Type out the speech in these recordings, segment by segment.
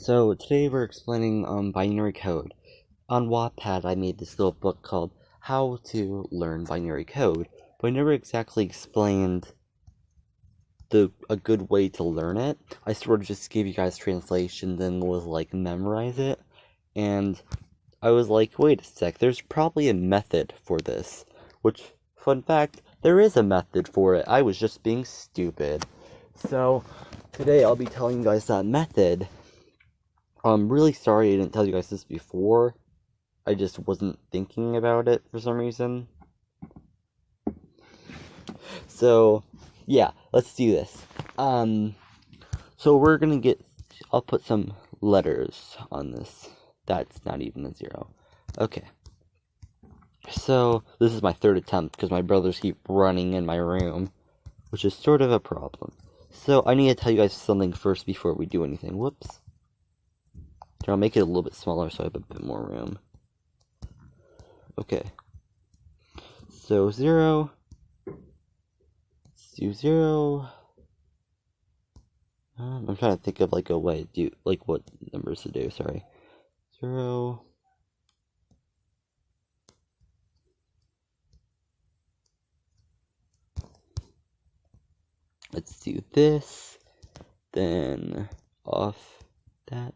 So today we're explaining binary code. On Wattpad I made this little book called How to Learn Binary Code, but I never exactly explained a good way to learn it. I sort of just gave you guys translation, then was like memorize it, and I was like, wait a sec, there's probably a method for this. Which, fun fact, there is a method for it. I was just being stupid. So today I'll be telling you guys that method. I'm really sorry I didn't tell you guys this before. I just wasn't thinking about it for some reason. So, yeah, let's do this. So we're gonna I'll put some letters on this. That's not even a 0. Okay. So, this is my third attempt because my brothers keep running in my room, which is sort of a problem. So, I need to tell you guys something first before we do anything. Whoops. I'll make it a little bit smaller so I have a bit more room. Okay. So 0. Let's do 0. I'm trying to think of like a way to do, like what numbers to do, sorry. 0. Let's do this. Then off that.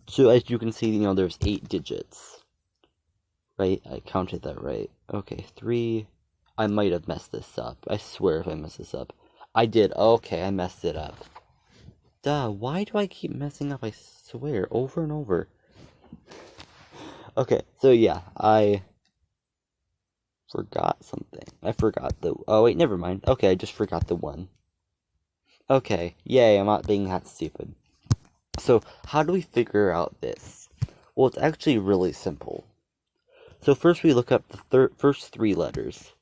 So as you can see, there's 8 digits. Right? I counted that right. Okay, 3. I might have messed this up. I swear if I messed this up. I did. Okay, I messed it up. Duh, why do I keep messing up? I swear, over and over. Okay, so yeah, I forgot something. I forgot oh wait, never mind. Okay, I just forgot the 1. Okay, yay, I'm not being that stupid. So, how do we figure out this? Well, it's actually really simple. So first we look up the first 3 letters.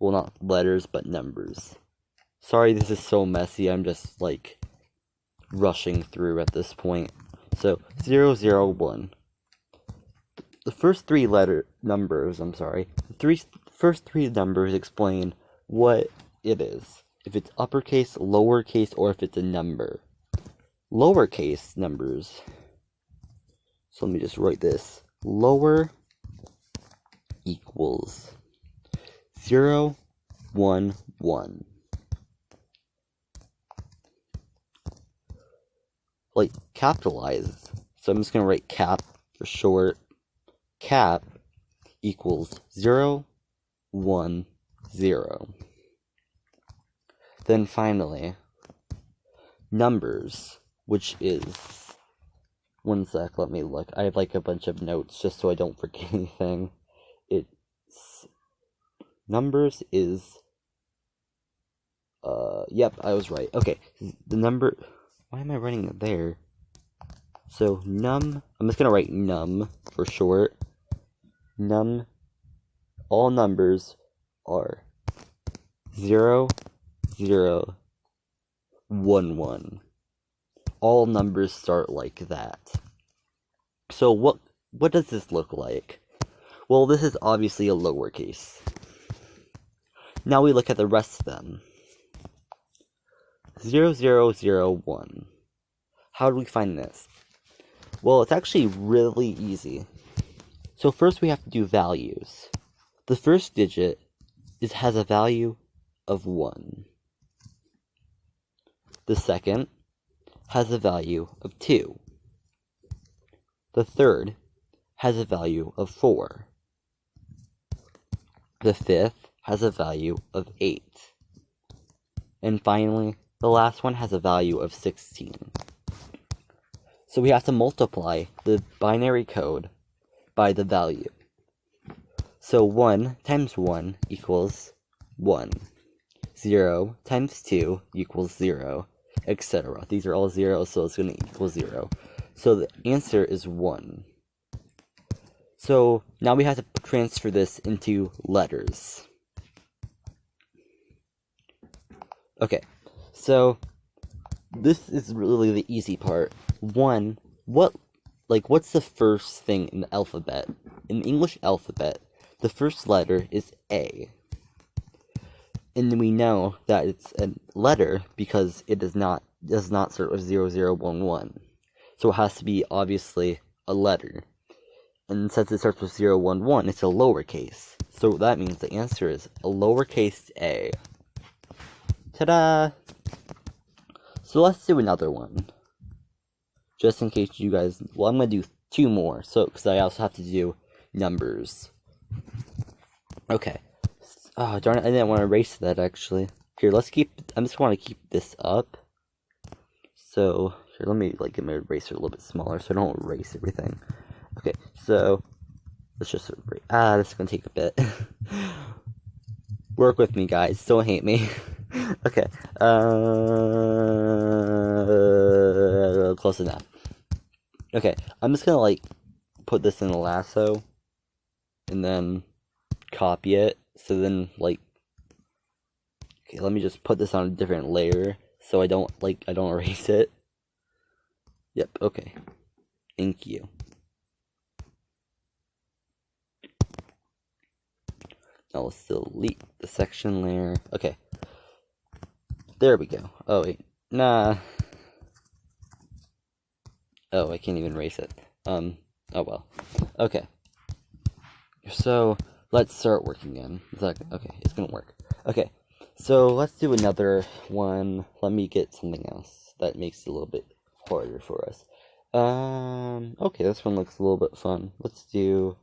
Well, not letters, but numbers. Sorry this is so messy, I'm just, like, rushing through at this point. So, 0, 0, 1. The first 3 numbers, first 3 numbers explain what it is. If it's uppercase, lowercase, or if it's a number. Lowercase numbers. So let me just write this. Lower equals 0, 1, 1. Like capitalized. So I'm just gonna write cap for short. Cap equals 0, 1, 0. Then finally, numbers, which is, one sec, let me look. I have like a bunch of notes just so I don't forget anything. Numbers is, yep, I was right. Okay, the number, why am I writing it there? So, I'm just gonna write num for short. All numbers are 0, 0, 1, 1. All numbers start like that. So what does this look like? Well, this is obviously a lowercase. Now we look at the rest of them. 0, 0, 0, 1. How do we find this? Well, it's actually really easy. So first we have to do values. The first digit has a value of 1. The second has a value of 2. The third has a value of 4. The fifth has a value of 8. And finally, the last one has a value of 16. So we have to multiply the binary code by the value. So 1 times 1 equals 1. 0 times 2 equals 0, etc. These are all zeros, so it's going to equal 0. So the answer is 1. So now we have to transfer this into letters. Okay, so this is really the easy part. 1, what's the first thing in the alphabet? In the English alphabet, the first letter is A. And we know that it's a letter because it is not does not start with 0011. So it has to be, obviously, a letter. And since it starts with 011, it's a lowercase. So that means the answer is a lowercase a. Ta-da! So let's do another one. Just in case you guys... Well, I'm going to do 2 more, so because I also have to do numbers. Okay. Oh, darn it, I didn't want to erase that, actually. Here, let's keep... I just want to keep this up. So, here, let me, get my eraser a little bit smaller so I don't erase everything. Okay, so... Let's just erase... this is going to take a bit. Work with me, guys. Don't hate me. Okay. Close enough. Okay, I'm just gonna, put this in a lasso. And then copy it. So then, okay, let me just put this on a different layer. So I don't erase it. Yep, okay. Thank you. Now let's delete the section layer. Okay. There we go. Oh, wait. Nah. Oh, I can't even erase it. Oh well. Okay. So, let's start working again. Okay, it's gonna work. Okay. So, let's do another one. Let me get something else that makes it a little bit harder for us. Okay, this one looks a little bit fun. Let's do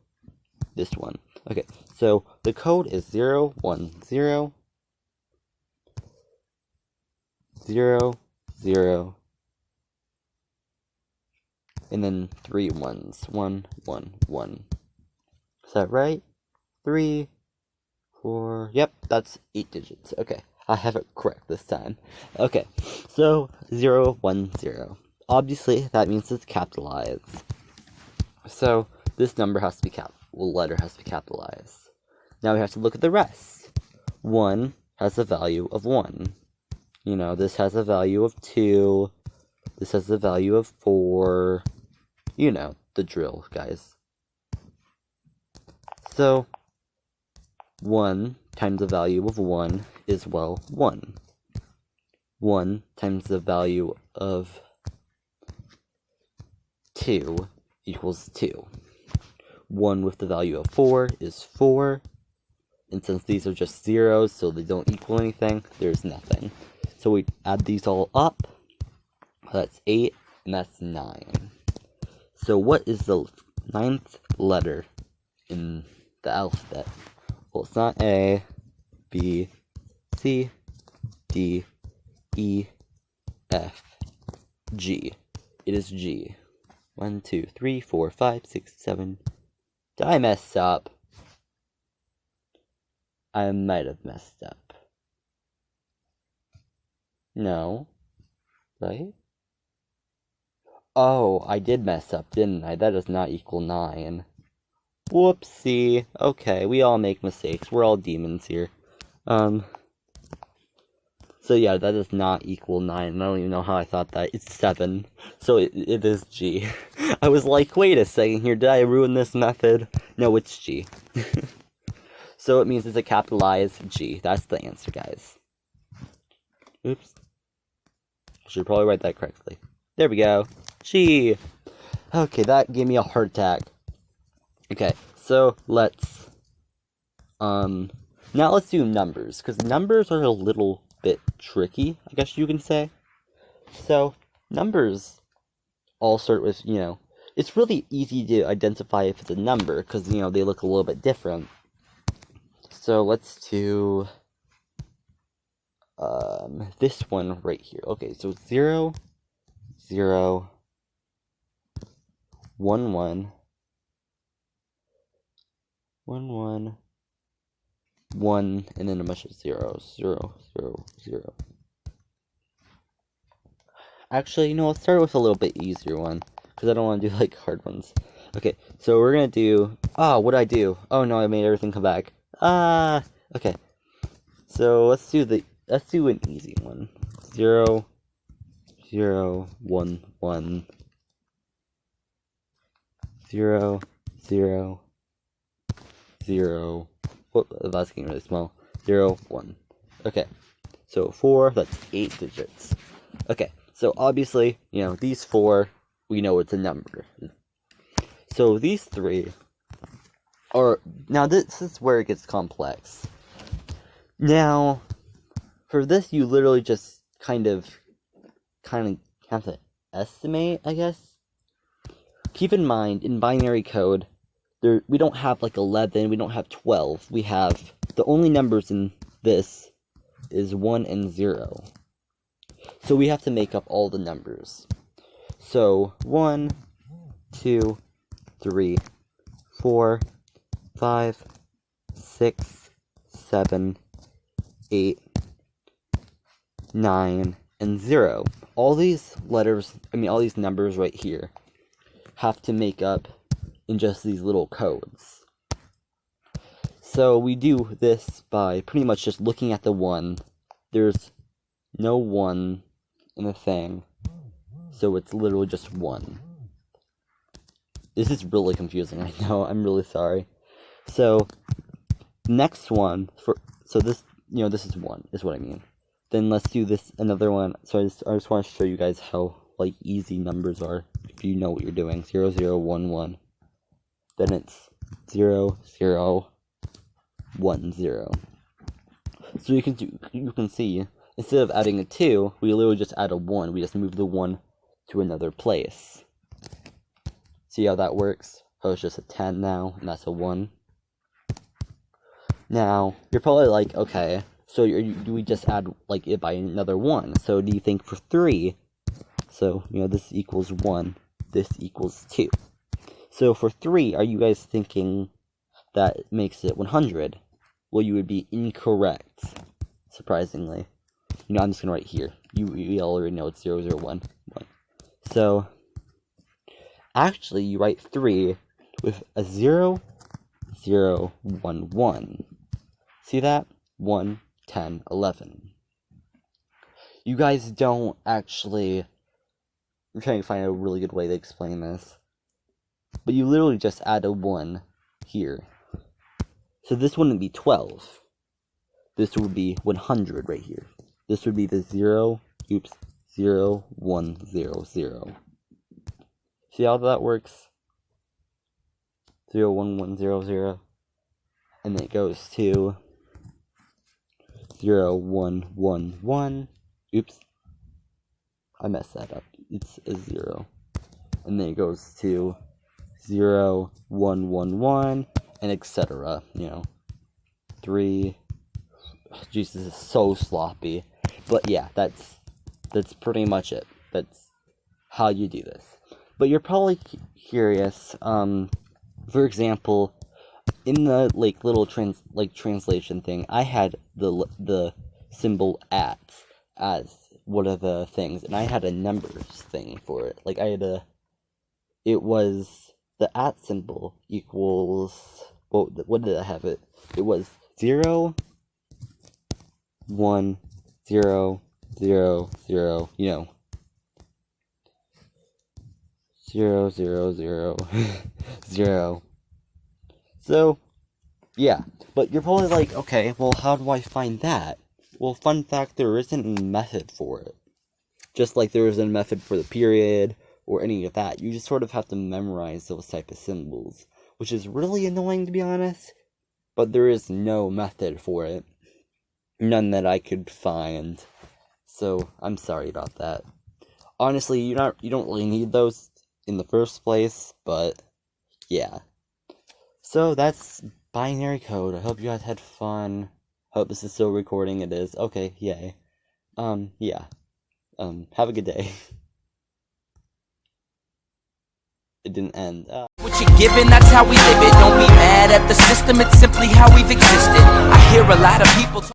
this one. Okay, so the code is 010 0 0 and then 3 ones. 1 1 1. Is that right? 3 4. Yep, that's 8 digits. Okay, I have it correct this time. Okay, so 010. Obviously, that means it's capitalized. So this number has to be letter has to be capitalized. Now we have to look at the rest. 1 has a value of 1. This has a value of 2. This has a value of 4. The drill, guys. So 1 times the value of 1 is, 1. 1 times the value of 2 equals 2. 1 with the value of 4 is 4. And since these are just zeros, so they don't equal anything, there's nothing. So we add these all up. That's 8, and that's 9. So what is the 9th letter in the alphabet? Well, it's not A, B, C, D, E, F, G. It is G. 1, 2, 3, 4, 5, 6, 7. Did I mess up? I might have messed up. No. Right? Oh, I did mess up, didn't I? That does not equal 9. Whoopsie. Okay, we all make mistakes. We're all demons here. So yeah, that does not equal 9. I don't even know how I thought that. It's 7. So it is G. I was like, wait a second here, did I ruin this method? No, it's G. So it means it's a capitalized G. That's the answer, guys. Oops. I should probably write that correctly. There we go. G. Okay, that gave me a heart attack. Okay, so let's now let's do numbers, because numbers are a little bit tricky, I guess you can say. So numbers all start with, it's really easy to identify if it's a number, because, they look a little bit different. So let's do this one right here. Okay, so 0 0 1 1 1 1 1, and then a bunch of zeros. 0 0 0. Actually, let's start with a little bit easier one, because I don't want to do hard ones. Okay, so we're gonna do. Oh, what did I do? Oh no, I made everything come back. Okay. So let's do an easy one. 0 0 1 1 0 0 0. Whoop, that's getting really small. 0 1. Okay. So 4, that's 8 digits. Okay. So obviously, you know, these 4, we know it's a number. So these 3 are, now this is where it gets complex. Now, for this, you literally just kind of have to estimate, I guess. Keep in mind, in binary code, we don't have like 11, we don't have 12. We have, the only numbers in this is 1 and 0. So we have to make up all the numbers. So 1, 2, 3, 4, 5, 6, 7, 8, 9, and 0. All these letters, all these numbers right here have to make up in just these little codes. So we do this by pretty much just looking at the 1. There's no 1 in the thing, so it's literally just 1. This is really confusing, I know, I'm really sorry. So, next one, this is 1, is what I mean. Then let's do this, another one. So I just want to show you guys how, like, easy numbers are, if you know what you're doing. 0, 0, 1, 1. Then it's 0, 0, 1, 0. So you can see, instead of adding a 2, we literally just add a 1. We just move the 1 to another place. See how that works? Oh, it's just a 10 now, and that's a 1. Now, you're probably like, okay, so do we just add, like, it by another 1? So do you think for 3, so, this equals 1, this equals 2. So for 3, are you guys thinking that makes it 100? Well, you would be incorrect, surprisingly. I'm just going to write here. You already know it's 0, 0, 1, 1. So, actually, you write 3 with a 0, 0, 1, 1. See that? 1, 10, 11. You guys don't actually... I'm trying to find a really good way to explain this. But you literally just add a 1 here. So this wouldn't be 12. This would be 100 right here. This would be the 0, 0, 1, 0, 0. See how that works? 0, 1, 1, 0, 0. And then it goes to 0, 1, 1, 1. Oops. I messed that up. It's a 0. And then it goes to 0, 1, 1, 1, and etc. 3. Jesus, this is so sloppy. But yeah, that's pretty much it. That's how you do this. But you're probably curious, for example, in the little translation thing, I had the symbol at as one of the things, and I had a numbers thing for it. It was the at symbol equals, what did I have it? It was 0, 1, 0, 0, 0, 0, 0, 0, 0. So, yeah. But you're probably like, okay, well, how do I find that? Well, fun fact, there isn't a method for it. Just like there isn't a method for the period, or any of that. You just sort of have to memorize those type of symbols. Which is really annoying, to be honest. But there is no method for it. None that I could find. So, I'm sorry about that. Honestly, you don't really need those in the first place, but yeah. So that's binary code. I hope you guys had fun. Hope this is still recording. It is. Okay, yay. Yeah. Have a good day. It didn't end. What you're given, that's how we live it. Don't be mad at the system, it's simply how we've existed. I hear a lot of people